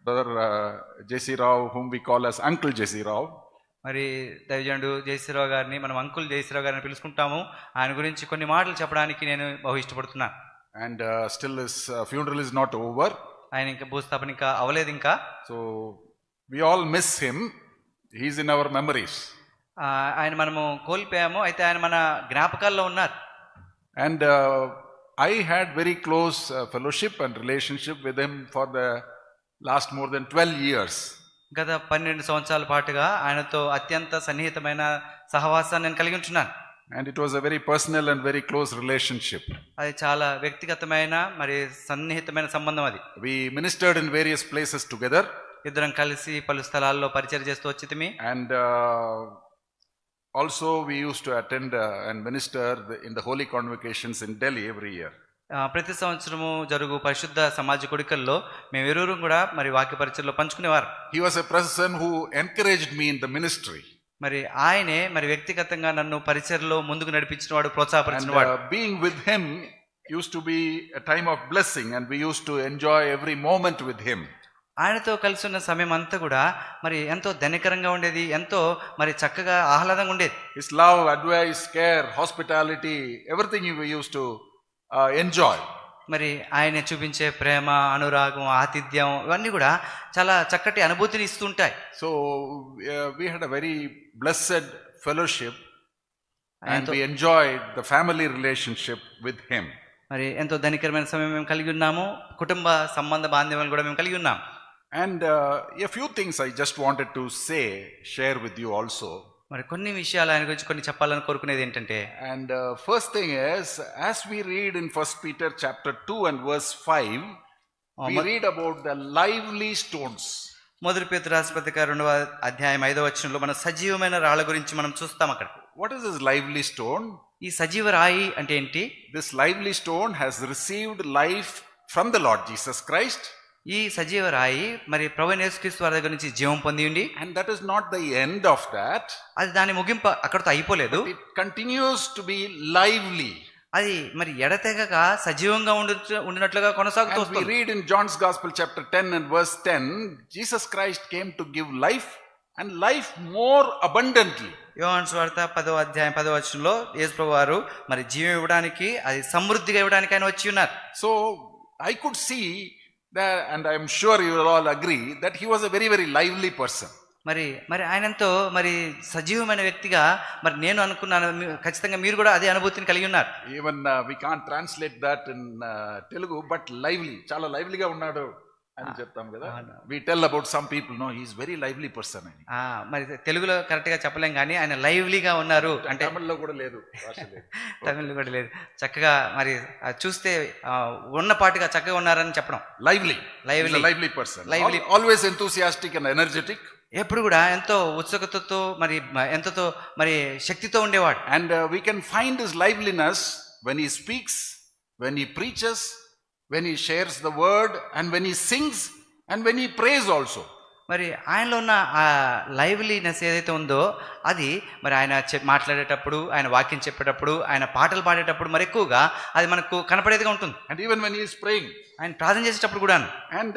Brother J.C. Rao, whom we call as Uncle J.C. Rao. మరి దైవజనుడు జయశ్రీరావు గారిని మనం అంకుల్ జయశ్రీరావు గారిని పిలుచుకుంటాము. ఆయన గురించి కొన్ని మాటలు చెప్పడానికి నేను బహు ఇష్టపడుతున్నాను. And still his funeral is not over. ఆయన ఇంకా భూస్థాపన ఇంకా అవలేదు ఇంకా. So we all miss him. He is in our memories. ఆయన మనము కోల్పోయాము, అయితే ఆయన మన జ్ఞాపకాల్లో ఉన్నారు. And I had very close fellowship and relationship with him for the last more than 12 years. గత 12 సంవత్సరాల పాటుగా ఆయనతో అత్యంత సన్నిహితమైన సహవాసాన్ని నేను కలిగి ఉంటున్నాను. And it was a very personal and very close relationship. అది చాలా వ్యక్తిగతమైన మరి సన్నిహితమైన సంబంధం అది. We ministered in various places together. ఇద్దరం కలిసి పలు స్థలాల్లో పరిచయం చేస్తూ వచ్చితిమి. And also we used to attend and minister in the holy convocations in Delhi every year. ప్రతి సంవత్సరము జరుగు పరిశుద్ధ సమాజ కొడికల్లో మేము ఇరువురు కూడా మరి వాక్య పరిచయలో పంచుకునేవారు. He was a person who encouraged me in the ministry. మరి ఆయనే మరి వ్యక్తిగతంగా నన్ను పరిచయలో ముందుకు నడిపించిన వాడు, ప్రోత్సాహపరిచిన వాడు. Being with him used to be a time of blessing and we used to enjoy every moment with him. ఆయనతో కలిసి ఉన్న సమయం అంతా కూడా మరి ఎంతో ధన్యకరంగా ఉండేది, ఎంతో మరి చక్కగా ఆహ్లాదంగా ఉండేది. His love, advice, care, hospitality, everything we used to enjoy. మరి ఆయన చూపించే ప్రేమ, అనురాగం, ఆతిథ్యం ఇవన్నీ కూడా చాలా చక్కటి అనుభూతిని ఇస్తుంటాయి. So we had a very blessed fellowship and we enjoyed the family relationship with him. మరి ఎంతో ధన్యకరమైన సమయం మేము కలిగి ఉన్నాము, కుటుంబ సంబంధ బాంధవ్యాలు కూడా మేము కలిగి ఉన్నాం. And a few things I just wanted to share with you also. మరి కొన్ని విషయాలు ఆయన గురించి కొన్ని చెప్పాలని కోరుకునేది ఏంటంటే, and first thing is, as we read in 1 Peter chapter 2 and verse 5, we read about the lively stones. మొదటి పేతురు రాసిన పత్రిక 2వ అధ్యాయం 5వ వచనంలో మన సజీవమైన రాళ్ళ గురించి మనం చూస్తాం. అక్కడ what is this lively stone? ఈ సజీవ రాయి అంటే ఏంటి? This lively stone has received life from the Lord Jesus Christ. ఈ సజీవ రాయి మరి ప్రభువైన యేసుక్రీస్తు వారి దగ్గర నుంచి జీవం పొంది ఉండి, and that is not the end of that. అది దాని ముగింపు అక్కడతో అయిపోలేదు. It continues to be lively. అది మరి ఎడతెగక సజీవంగా ఉండినట్లుగా కొనసాగుతూ వస్తుంది. We read in John's Gospel chapter 10 and verse 10, Jesus Christ came to give life and life more abundantly. యోహాను సువార్త 10వ అధ్యాయం 10వ వచనంలో యేసు ప్రభువారు మరి జీవం ఇవ్వడానికి, అది సమృద్ధిగా ఇవ్వడానికి ఆయన వచ్చి ఉన్నారు. So I could see that, and I am sure you will all agree that he was a very very lively person. మరి ఆయనంతో మరి సజీవమైన వ్యక్తిగా మరి నేను అనుకున్నాను, ఖచ్చితంగా మీరు కూడా అదే అనుభూతిని కలిగి ఉన్నారు. Even we can't translate that in Telugu, but lively, చాలా livelyగా ఉన్నాడు అని చెప్తాం కదా. we tell about some people, no, he is very lively person అని. మరి తెలుగులో కరెక్ట్ గా చెప్పలేం కానీ ఆయన లైవ్లీగా ఉన్నారు అంటే, తమిళ్లో కూడా లేదు, తమిళ్లో కూడా లేదు, చక్కగా మరి చూస్తే ఉన్నపాటుగా చక్కగా ఉన్నారని చెప్పడం. lively person, always enthusiastic and energetic. ఎప్పుడు కూడా ఎంతో ఉత్సుకతతో మరి ఎంతతో మరి శక్తితో ఉండేవాడు. and we can find his liveliness when he speaks, when he preaches, when he shares the word, and when he sings, and when he prays also. మరి ఆయనలో ఉన్న ఆ లైవ్లీనెస్ ఏదైతే ఉందో అది మరి ఆయన మాట్లాడేటప్పుడు, ఆయన వాక్యం చెప్పేటప్పుడు, ఆయన పాటలు పాడేటప్పుడు మరి ఎక్కువగా అది మనకు కనపడేదిగా ఉంటుంది. and even when he is praying, ఆయన ప్రార్థన చేసేటప్పుడు కూడా, and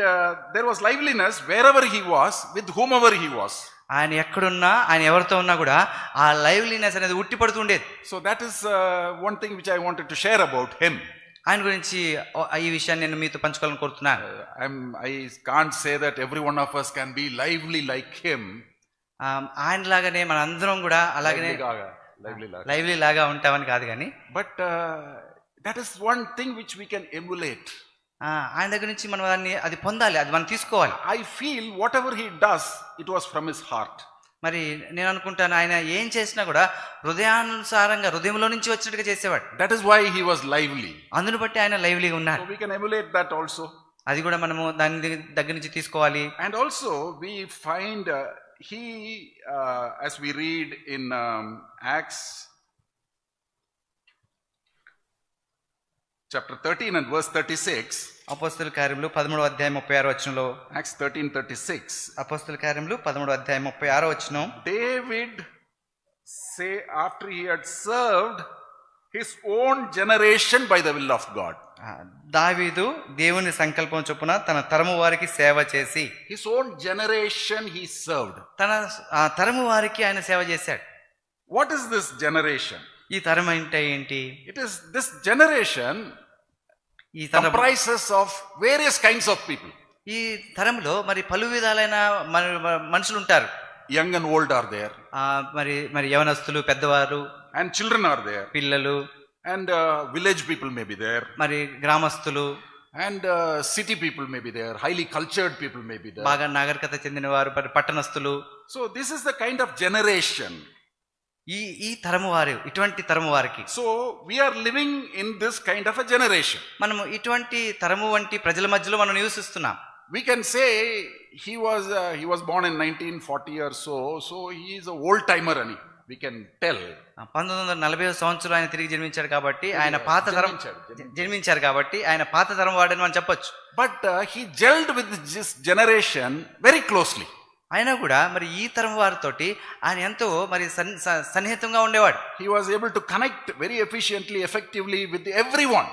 there was liveliness wherever he was, with whomever he was. ఆయన ఎక్కడున్నా, ఆయన ఎవరితో ఉన్నా కూడా ఆ లైవ్లీనెస్ అనేది ఉట్టిపడుతుండేది. so that is one thing which I wanted to share about him. ఆయన గురించి ఈ విషయాన్ని నేను మీతో పంచుకోవాలని కోరుతున్నాను. I can't say that every one of us can be lively like him. ఆయన లాగానే మన అందరం కూడా అలాగనే లైవ్లీ లాగా ఉంటామని కాదు కానీ, but that is one thing which we can emulate. ఆయన దగ్గర నుంచి మనం అది పొందాలి, అది మనం తీసుకోవాలి. I feel whatever he does, it was from his heart. మరి నేను అనుకుంటాను ఆయన ఏం చేసినా కూడా హృదయానుసారంగా, హృదయంలో నుంచి వచ్చినట్టుగా చేసేవాడు. that is why he was lively. అందును బట్టి ఆయన లైవ్లీగా ఉన్నాడు. so we can emulate that also. అది కూడా మనము దాని దగ్గర నుంచి తీసుకోవాలి. and also we find he as we read in Acts chapter 13 and verse 36, అపోస్తలుల కార్యములు 13వ అధ్యాయం 36వ వచనంలో, Acts 13:36, అపోస్తలుల కార్యములు 13వ అధ్యాయం 36వ వచనం, David say after he had served his own generation by the will of God. దావీదు దేవుని సంకల్పం చొప్పున తన తరము వారికి సేవ చేసి, his own generation he served. తన తరము వారికి ఆయన సేవ చేశాడు. What is this generation? ఈ తరం అంటే ఏంటి? It is this generation ఈ తరం comprises of various kinds of people. ఈ తరంలో మరి పలు విధాలైన మనుషులు ఉంటారు. Young and old are there, మరి మరి యవనస్తులు, పెద్దవారు, and children are there, పిల్లలు, and village people may be there, మరి గ్రామస్తులు, and city people may be there, highly cultured people may be there. బాగా నాగరికత చెందిన వారు, పట్టణస్తులు. So this is the kind of generation. ఈ తరము వారు, ఇటువంటి తరము వారికి. So we are living in this kind of a generation. మనము ఇటువంటి తరము వంటి ప్రజల మధ్యలో మనం నివసిస్తున్నాం. We can say he was born in 1940 or so he is a old timer ani we can tell. 1940 సంవత్సరం ఆయన తిరిగి జన్మించాడు కాబట్టి ఆయన పాత తరం జన్మించారు కాబట్టి ఆయన పాత తరం వాడని మనం చెప్పొచ్చు. But he gelled with this generation very closely. అయినా కూడా మరి ఈ తరం వారితోటి ఆయన ఎంతో మరి సన్నిహితంగా ఉండేవాడు. He was able to connect very efficiently, effectively with everyone.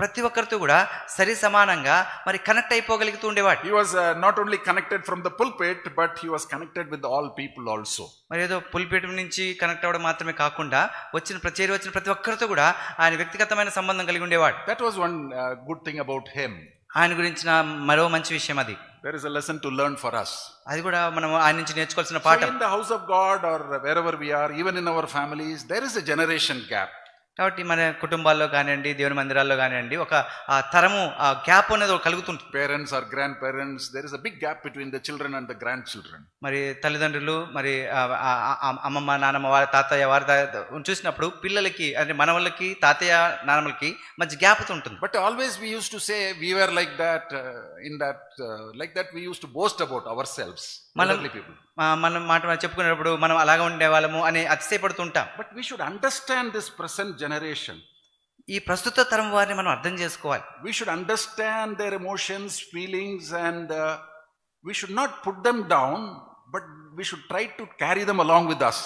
ప్రతి ఒక్కరితో కూడా సరి సమానంగా మరి కనెక్ట్ అయిపోగలుగుతూ ఉండేవాడు. He was not only connected from the pulpit, but he was connected with all people also. మరి ఏదో పుల్పిట్ నుంచి కనెక్ట్ అవ్వడం మాత్రమే కాకుండా వచ్చిన ప్రతి ఒక్కరితో కూడా ఆయన వ్యక్తిగతమైన సంబంధం కలిగి ఉండేవాడు. That was one good thing about him. ఆయన గురించిన మరో మంచి విషయం అది. There is a lesson to learn for us. అది కూడా మనం ఆయన నుంచి నేర్చుకోవాల్సిన పాఠం. So in the house of God or wherever we are, even in our families, there is a generation gap. కాబట్టి మన కుటుంబాల్లో కానివ్వండి, దేవుని మందిరాల్లో కానివ్వండి, ఒక తరము గ్యాప్ అనేది కలుగుతుంది. Parents or grandparents, there is a big gap between the children and the grandchildren. మరి తల్లిదండ్రులు, మరి అమ్మమ్మ, నానమ్మ, వారి తాతయ్య, వారి చూసినప్పుడు పిల్లలకి అంటే మనవళ్ళకి, తాతయ్య, నానమ్మలకి మధ్య గ్యాప్ ఉంటుంది. But always we used to say we were like that, like that we used to boast about ourselves. మనం మాట చెప్పుకునేటప్పుడు మనం అలాగా ఉండేవాళ్ళము అని అతిశయపడుతుంటాం. But we should understand this present generation. ఈ ప్రస్తుత తరం వారిని మనం అర్థం చేసుకోవాలి. We should understand their emotions, feelings, and we should not put them down, but we should try to carry them along with us.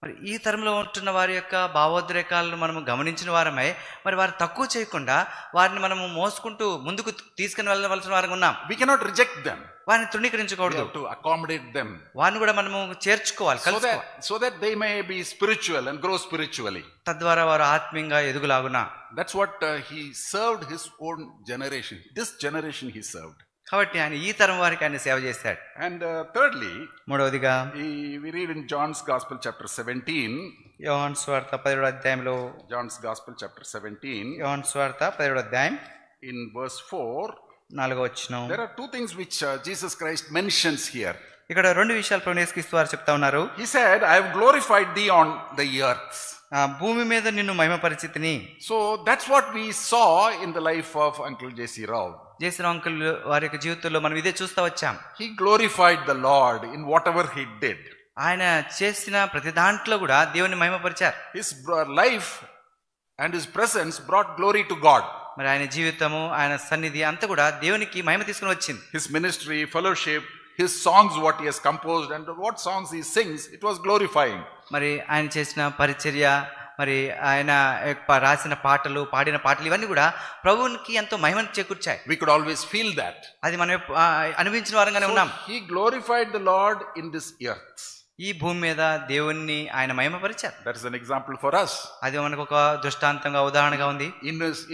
మరి ఈ తరంలో ఉంటున్న వారి యొక్క భావోద్రేకాలను మనము గమనించిన వారమై మరి వారు తక్కువ చేయకుండా వారిని మనము మోసుకుంటూ ముందుకు తీసుకుని వెళ్ళవలసిన వారికి ఉన్నాం. We cannot reject them. వారిని తృణీకరించకూడదు. We have to accommodate them. వారిని కూడా మనము చేర్చుకోవాలి, so that they may be spiritual and grow spiritually. తద్వారా వారు ఆత్మీయంగా ఎదుగులాగునా. That's what he served his own generation. This generation he served. కాబట్టి ఆయన ఈ తరం వారికి ఆయన సేవ చేశాడు. And thirdly, మూడవదిగా we read in John's Gospel chapter 17. యోహాను సువార్త 17వ అధ్యాయంలో, John's Gospel chapter 17, యోహాను సువార్త 17వ అధ్యాయం in verse 4, 4వ వచనం. there are two things which Jesus Christ mentions here. ఇక్కడ రెండు విషయాలు ప్రభువు యేసుక్రీస్తు వారు చెప్తా ఉన్నారు. He said, I have glorified thee on the earth. భూమి మీద నిన్ను మహిమపరిచితిని. So that's what we saw in the life of Uncle J.C. Rao. JC Rao uncle వారి యొక్క జీవితంలో మనం ఇదే చూస్తూ వచ్చాం. He glorified the Lord in whatever he did. ఆయన చేసిన ప్రతి దాంట్లో కూడా దేవుని మహిమపరిచారు. His life and his presence brought glory to God. మరి ఆయన జీవితము, ఆయన సన్నిధి అంతా కూడా దేవునికి మహిమ తీసుకుని వచ్చింది. His ministry, fellowship, his songs, what he has composed and what songs he sings, it was glorifying. మరి ఆయన చేసిన పరిచర్య, మరి ఆయన రాసిన పాటలు, పాడిన పాటలు, ఇవన్నీ కూడా ప్రభువునికి ఎంతో మహిమను చేకూర్చాయి. We could always feel that. అది మనం అనుభవించిన వారంగానే ఉన్నాం. He glorified the Lord in this earth. ఈ భూమి మీద దేవుణ్ణి ఆయన మహిమపరిచారు. That is an example for us. అది మనకు ఒక దృష్టాంతంగా, ఉదాహరణగా ఉంది.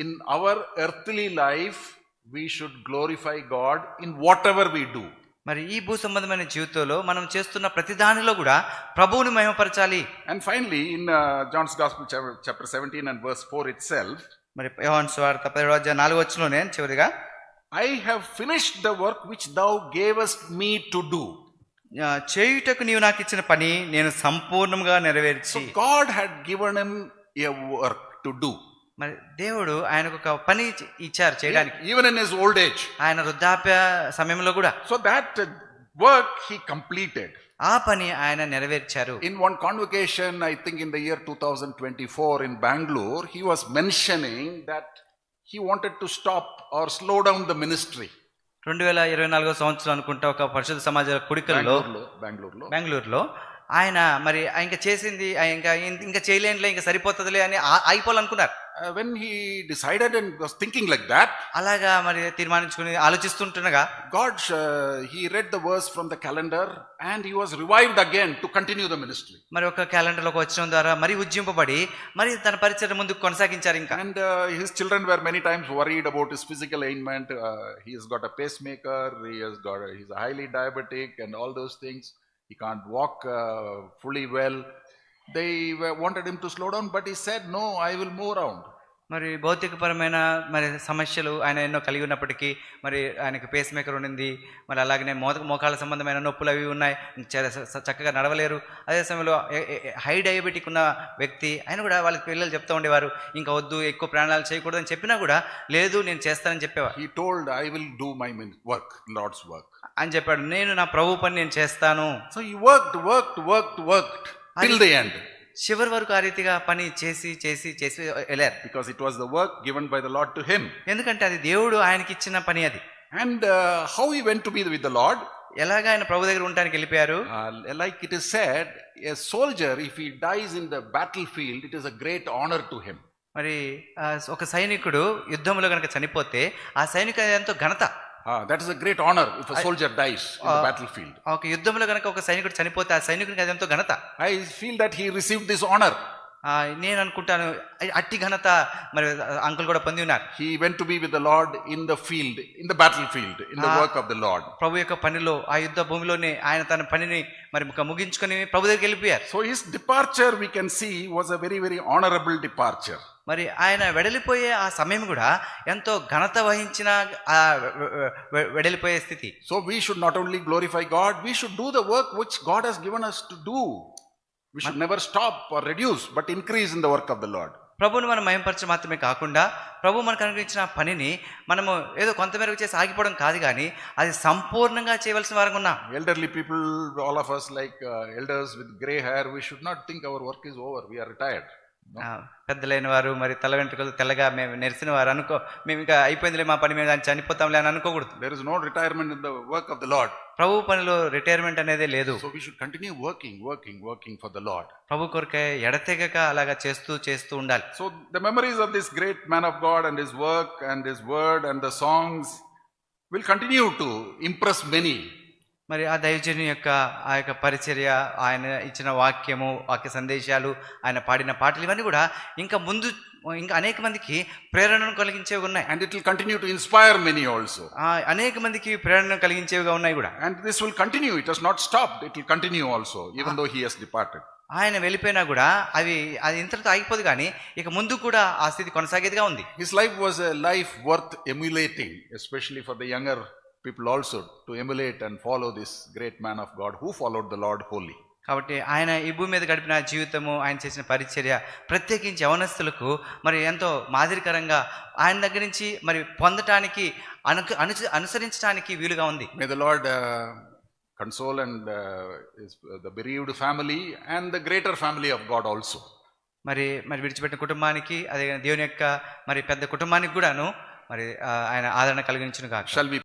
In our earthly life, we should glorify God in whatever we do. మరి ఈ భూ సంబంధమైన జీవితంలో మనం చేస్తున్న ప్రతి దానిలో కూడా ప్రభువుని మహిమపరచాలి. And finally, in John's Gospel chapter 17 and verse 4 itself, మరి యోహాను సువార్త 17వ అధ్యాయం 4వ వచనంలోనే చివరిగా, I have finished the work which thou gavest me to do. చేయుటకు నీవు నాకు ఇచ్చిన పని నేను సంపూర్ణంగా నెరవేర్చి. So God had given him a work to do. మరి దేవుడు ఆయనకు ఒక పని ఇచ్చారు చేయడానికి, even in his old age. ఆయన వృద్ధాప్య సమయంలో కూడా. So that work he completed. ఆ పని ఆయన నెరవేర్చారు. In one convocation, I think in the year 2024 in Bangalore, he was mentioning that he wanted to stop or slow down the ministry. 2024 సంవత్సరం అనుకుంటా ఒక పరిశుద్ధ సమాజ కుడికల్లో బెంగళూరులో ఆయన మరి ఇంకా చేసింది ఇంకా చేయలేనిలే, ఇంకా సరిపోతుందిలే అని అయిపోవాలనుకున్నారు. when he decided and was thinking like that, అలాగా మరి తీర్మానించుకుని ఆలోచిస్తుంటుండగా God, he read the verse from the calendar and he was revived again to continue the ministry. మరి ఒక క్యాలెండర్లోకి వచ్చడం ద్వారా మరి ఉజ్జింపబడి మరి తన పరిచయం ముందుకు కొనసాగించారు ఇంకా. And his children were many times worried about his physical ailment. He has got a pacemaker, he's highly diabetic and all those things. He can't walk fully well. They wanted him to slow down, but he said, no, I will move around. మరి భౌతికపరమైన మరి సమస్యలు ఆయన ఎన్నో కలిగి ఉన్నప్పటికీ మరి ఆయనకు face maker ఉండింది, మరి అలాగనే మోకాళ్ళ సంబంధమైన నొప్పులు అవి ఉన్నాయి, చక్కగా నడవలేరు. అదే సమయంలో హై డయాబెటిక్ ఉన్న వ్యక్తి ఆయన కూడా వాళ్ళకి పిల్లలు చెప్తూ ఉండేవారు, ఇంకా వద్దు ఎక్కువ ప్రయాణాలు చేయకూడదు అని చెప్పినా కూడా లేదు నేను చేస్తానని చెప్పేవారు. He told, I will do my work, Lord's work అని చెప్పాడు, నేను నా ప్రభు పని నేను చేస్తాను. So he worked till the end. చివరి వరకు ఆ రీతిగా పని చేసి వెళ్ళారు. Because it was the work given by the Lord to him. ఎందుకంటే అది దేవుడు ఆయనకి ఇచ్చిన పని అది. And how he went to be with the Lord, ఎలాగ ఆయన ప్రభు దగ్గర ఉండడానికి వెళ్ళిపోయారు. like it is said, a soldier if he dies in the battlefield, it is a great honor to him. మరి ఒక సైనికుడు యుద్ధంలో కనుక చనిపోతే ఆ సైనికుడు ఎంతో ఘనత. That is a great honor if a soldier dies in the battlefield. ఒక యుద్ధంలో కనుక ఒక సైనికుడు చనిపోతే ఆ సైనికుడికి అది ఎంతో ఘనత. I feel that he received this honor. నేను అనుకుంటాను అట్టి ఘనత మరి అంకుల్ కూడా పొంది ఉన్నారు. He went to be with the Lord in the field, in the battlefield, in the work of the Lord. ప్రభు యొక్క పనిలో ఆ యుద్ధ భూమిలోనే ఆయన తన పనిని మరి ముగించుకొని ప్రభు దగ్గరికి వెళ్ళిపోయారు. So his departure we can see was a very, very honorable departure. మరి ఆయన వెడలిపోయే ఆ సమయం కూడా ఎంతో ఘనత వహించిన వెడలిపోయే స్థితి. So we should not only glorify God, we should do the work which God has given us to do. We should never stop or reduce, but increase in the work of the Lord. ప్రభువుని మనం మహిమపరచడం మాత్రమే కాకుండా ప్రభు మనకు అనుగ్రహించిన పనిని మనము ఏదో కొంతమేరకు చేసి ఆగిపోవడం కాదు, కానీ అది సంపూర్ణంగా చేయవలసిన వారంగా ఉన్నాం. Elderly people, all of us like elders with gray hair, we should not think our work is over, we are retired. పెద్దలైన వారు మరి తల వెంట్రుకలు తెల్లగా మేము నెరిసిన వారు మేము ఇంకా అయిపోయిందిలే మా పని మీద చనిపోతాంలే అని అనుకోకూడదు. There is no retirement in the work of the Lord. ప్రభు పనిలో రిటైర్మెంట్ అనేది లేదు. So we should continue working for the Lord. ప్రభు కొరకే ఎడతెగక అలాగా చేస్తూ ఉండాలి. So the memories of this great man of God and his work and his word and the songs will continue to impress many. మరి ఆ దైవజనుని యొక్క ఆ యొక్క పరిచర్య, ఆయన ఇచ్చిన వాక్య సందేశాలు, ఆయన పాడిన పాటలు ఇవన్నీ కూడా ఇంకా అనేక మందికి ప్రేరణను కలిగించేవి ఉన్నాయి. And it will continue to inspire many also. అనేక మందికి ప్రేరణను కలిగించేవిగా ఉన్నాయి కూడా. And this will continue, it has not stopped, it will continue also even though he has departed. ఆయన వెళ్ళిపోయినా కూడా అది ఇంతటితో ఆగిపోదు, కానీ ఇక ముందు కూడా ఆ స్థితి కొనసాగేదిగా ఉంది. His life was a life worth emulating, especially for the younger people also to emulate and follow this great man of God who followed the Lord wholly. కాబట్టి ఆయన ఈ భూమి మీద గడిపిన జీవితము, ఆయన చేసిన పరిచర్య ప్రత్యేకించి యవనస్తులకు మరి ఎంతో మాదిరికరంగా ఆయన దగ్గర నుంచి మరి పొందటానికి అనుసరించడానికి వీలుగా ఉంది. May the Lord console and the bereaved family and the greater family of God also. మరి విడిచిపెట్టిన కుటుంబానికి, అదే దేవుని యొక్క మరి పెద్ద కుటుంబానికి కూడాను మరి ఆయన ఆదరణ కలిగించును గాక. Shall we